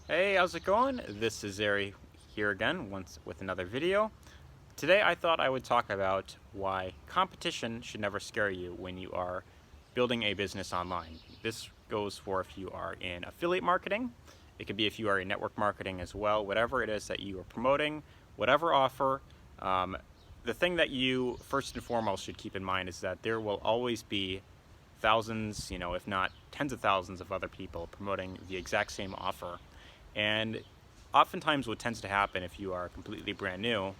Hey, how's it going? This is Zary here again, once with another video. Today I thought I would talk about why competition should never scare you when you are building a business online. This goes for if you are in affiliate marketing. It could be if you are in network marketing as well, whatever it is that you are promoting, whatever offer. Um, the thing that you first and foremost should keep in mind is that there will always be thousands, if not tens of thousands of other people promoting the exact same offer. And oftentimes what tends to happen if you are completely brand new,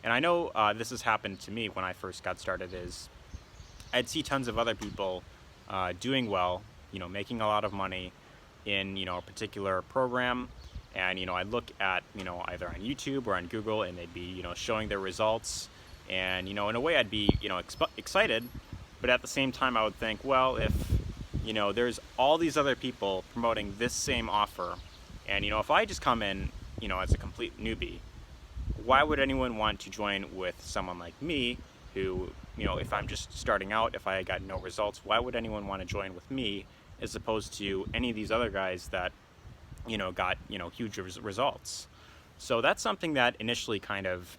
and I know this has happened to me when I first got started, is I'd see tons of other people doing well, making a lot of money in, a particular program. And, I'd look at, either on YouTube or on Google, and they'd be, showing their results. And, in a way I'd be, excited, but at the same time I would think, well, if, there's all these other people promoting this same offer, and, if I just come in, as a complete newbie, why would anyone want to join with someone like me who, if I'm just starting out, if I got no results, why would anyone want to join with me as opposed to any of these other guys that, got, huge results? So that's something that initially kind of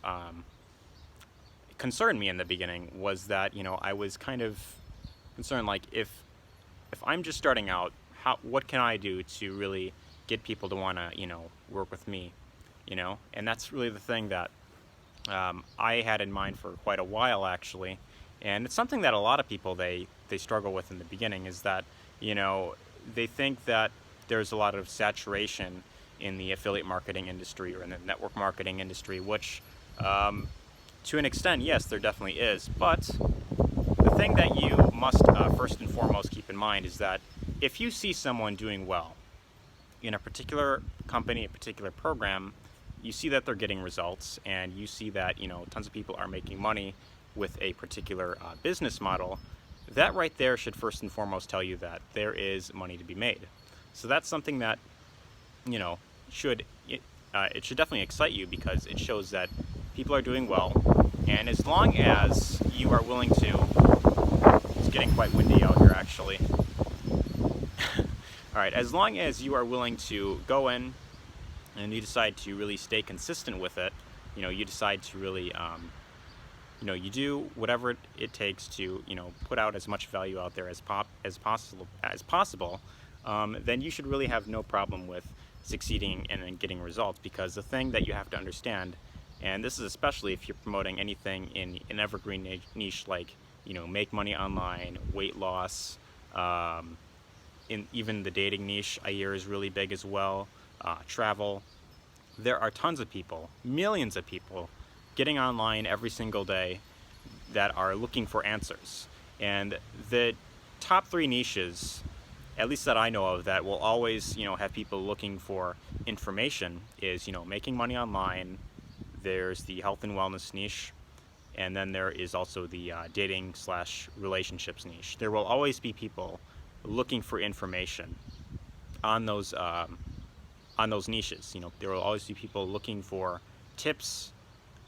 concerned me in the beginning, was that, I was kind of concerned, like, if I'm just starting out, what can I do to really get people to want to, work with me, and that's really the thing that I had in mind for quite a while, actually. And it's something that a lot of people, they struggle with in the beginning, is that, they think that there's a lot of saturation in the affiliate marketing industry or in the network marketing industry, which to an extent, yes, there definitely is. But the thing that you must first and foremost keep in mind is that if you see someone doing well in a particular company, a particular program, you see that they're getting results, and you see that, tons of people are making money with a particular business model, that right there should first and foremost tell you that there is money to be made. So that's something that, should it should definitely excite you, because it shows that people are doing well. And as long as you are willing to, it's getting quite windy out here actually. All right, as long as you are willing to go in and you decide to really stay consistent with it, you decide to really, you do whatever it takes to, put out as much value out there as possible, then you should really have no problem with succeeding and then getting results. Because the thing that you have to understand, and this is especially if you're promoting anything in an evergreen niche like, make money online, weight loss, in even the dating niche I hear is really big as well, travel. There are tons of people, millions of people, getting online every single day that are looking for answers. And the top three niches, at least that I know of, that will always, have people looking for information is, making money online. There's the health and wellness niche, and then there is also the dating/relationships niche. There will always be people looking for information on those niches. There will always be people looking for tips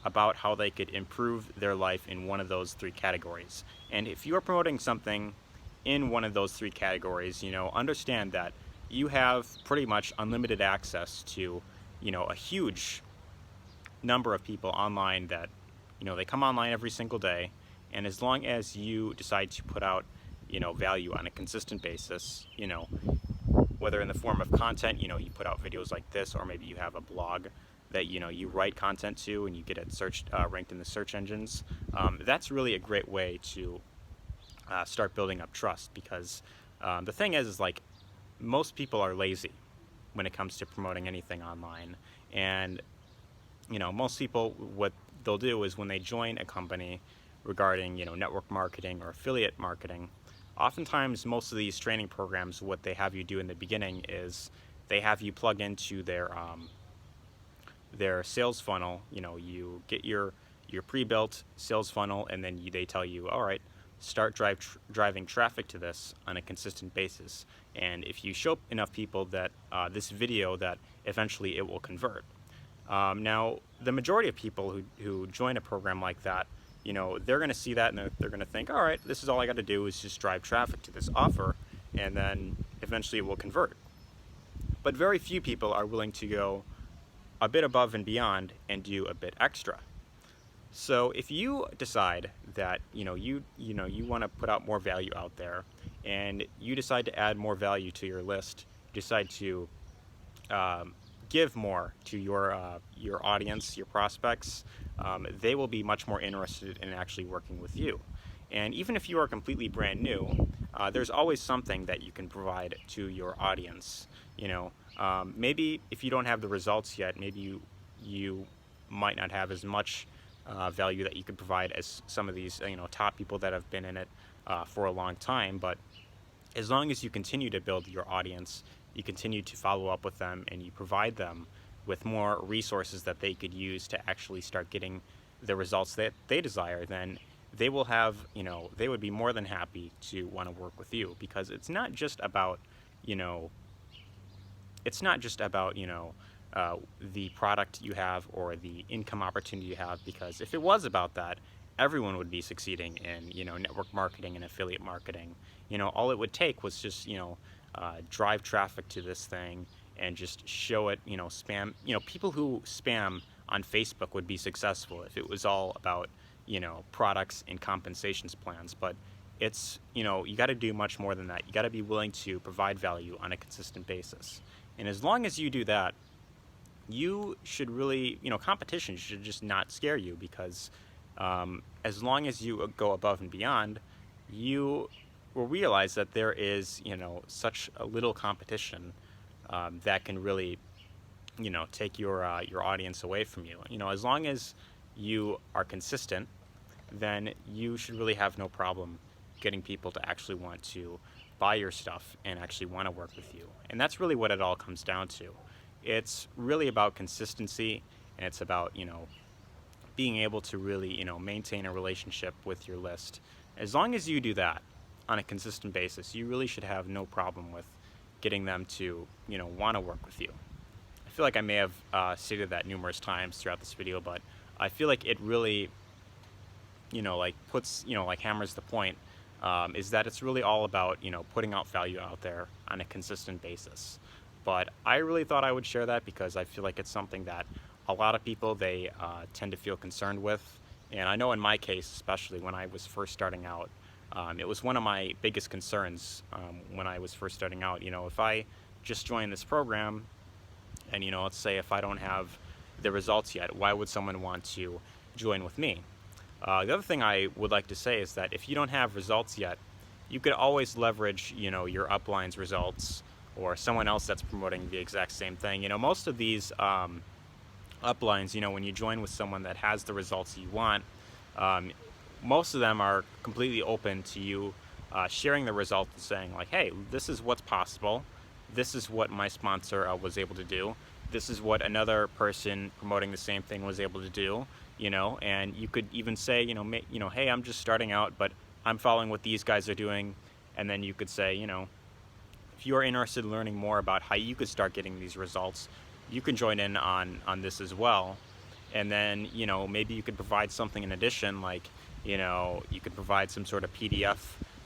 about how they could improve their life in one of those three categories. And if you are promoting something in one of those three categories, understand that you have pretty much unlimited access to, a huge number of people online that, they come online every single day. And as long as you decide to put out, value on a consistent basis, whether in the form of content, you put out videos like this, or maybe you have a blog that, you write content to and you get it ranked in the search engines. That's really a great way to start building up trust, because the thing is like, most people are lazy when it comes to promoting anything online. And, most people, what they'll do is when they join a company regarding, network marketing or affiliate marketing, oftentimes most of these training programs, what they have you do in the beginning is they have you plug into their sales funnel. You get your pre-built sales funnel, and then they tell you, all right, start driving traffic to this on a consistent basis. And if you show enough people that this video, that eventually it will convert. Now, the majority of people who join a program like that, they're going to see that, and they're going to think, all right, this is all I got to do is just drive traffic to this offer, and then eventually it will convert. But very few people are willing to go a bit above and beyond and do a bit extra. So if you decide that you want to put out more value out there, and you decide to add more value to your list, decide to give more to your audience, your prospects, they will be much more interested in actually working with you. And even if you are completely brand new, there's always something that you can provide to your audience. Maybe if you don't have the results yet, maybe you might not have as much value that you could provide as some of these top people that have been in it for a long time. But as long as you continue to build your audience, you continue to follow up with them, and you provide them with more resources that they could use to actually start getting the results that they desire, then they will have, they would be more than happy to want to work with you. Because it's not just about, the product you have or the income opportunity you have. Because if it was about that, everyone would be succeeding in, network marketing and affiliate marketing. All it would take was just, drive traffic to this thing and just show it, spam. People who spam on Facebook would be successful if it was all about, products and compensations plans. But it's, you got to do much more than that. You got to be willing to provide value on a consistent basis. And as long as you do that, you should really, competition should just not scare you. Because as long as you go above and beyond, you will realize that there is, such a little competition that can really, take your audience away from you. As long as you are consistent, then you should really have no problem getting people to actually want to buy your stuff and actually want to work with you. And that's really what it all comes down to. It's really about consistency, and it's about, being able to really, maintain a relationship with your list. As long as you do that on a consistent basis, you really should have no problem with getting them to, want to work with you. I feel like I may have stated that numerous times throughout this video, but I feel like it really, puts, hammers the point, is that it's really all about, putting out value out there on a consistent basis. But I really thought I would share that because I feel like it's something that a lot of people, they tend to feel concerned with. And I know in my case, especially when I was first starting out, it was one of my biggest concerns when I was first starting out. If I just joined this program and, let's say if I don't have the results yet, why would someone want to join with me? The other thing I would like to say is that if you don't have results yet, you could always leverage, your upline's results or someone else that's promoting the exact same thing. Most of these uplines, when you join with someone that has the results you want, most of them are completely open to you sharing the results and saying like, hey, this is what's possible. This is what my sponsor was able to do. This is what another person promoting the same thing was able to do. And you could even say, hey, I'm just starting out, but I'm following what these guys are doing. And then you could say, if you are interested in learning more about how you could start getting these results, you can join in on this as well. And then, maybe you could provide something in addition, like, you could provide some sort of PDF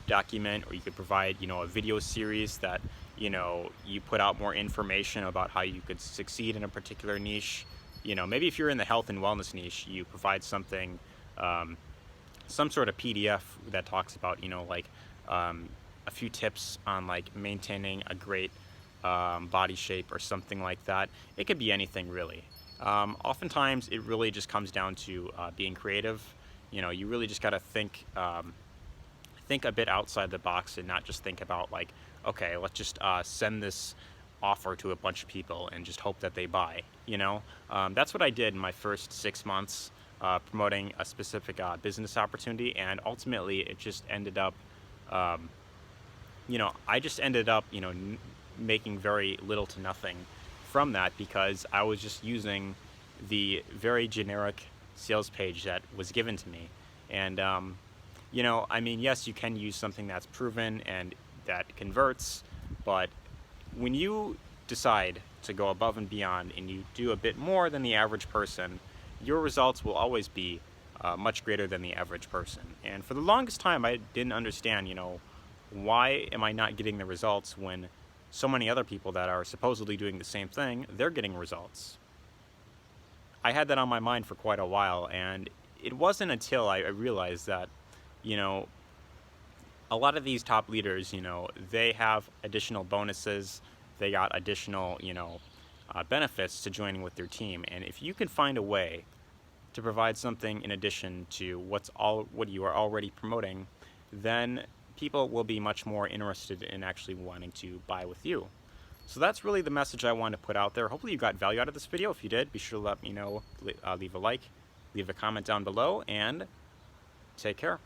document, or you could provide, a video series that, you put out more information about how you could succeed in a particular niche. Maybe if you're in the health and wellness niche, you provide something, some sort of PDF that talks about, a few tips on like maintaining a great body shape or something like that. It could be anything really. Oftentimes it really just comes down to being creative. You really just got to think a bit outside the box and not just think about like, okay, let's just send this offer to a bunch of people and just hope that they buy. That's what I did in my first 6 months promoting a specific business opportunity, and ultimately it just ended up I just ended up making very little to nothing from that, because I was just using the very generic sales page that was given to me. And yes, you can use something that's proven and that converts, but when you decide to go above and beyond and you do a bit more than the average person, your results will always be much greater than the average person. And for the longest time, I didn't understand, why am I not getting the results when so many other people that are supposedly doing the same thing, they're getting results. I had that on my mind for quite a while, and it wasn't until I realized that, you know, a lot of these top leaders, you know, they have additional bonuses, they got additional, you know, benefits to joining with their team. And if you can find a way to provide something in addition to what you are already promoting, then people will be much more interested in actually wanting to buy with you. So that's really the message I want to put out there. Hopefully you got value out of this video. If you did, be sure to let me know, leave a like, leave a comment down below, and take care.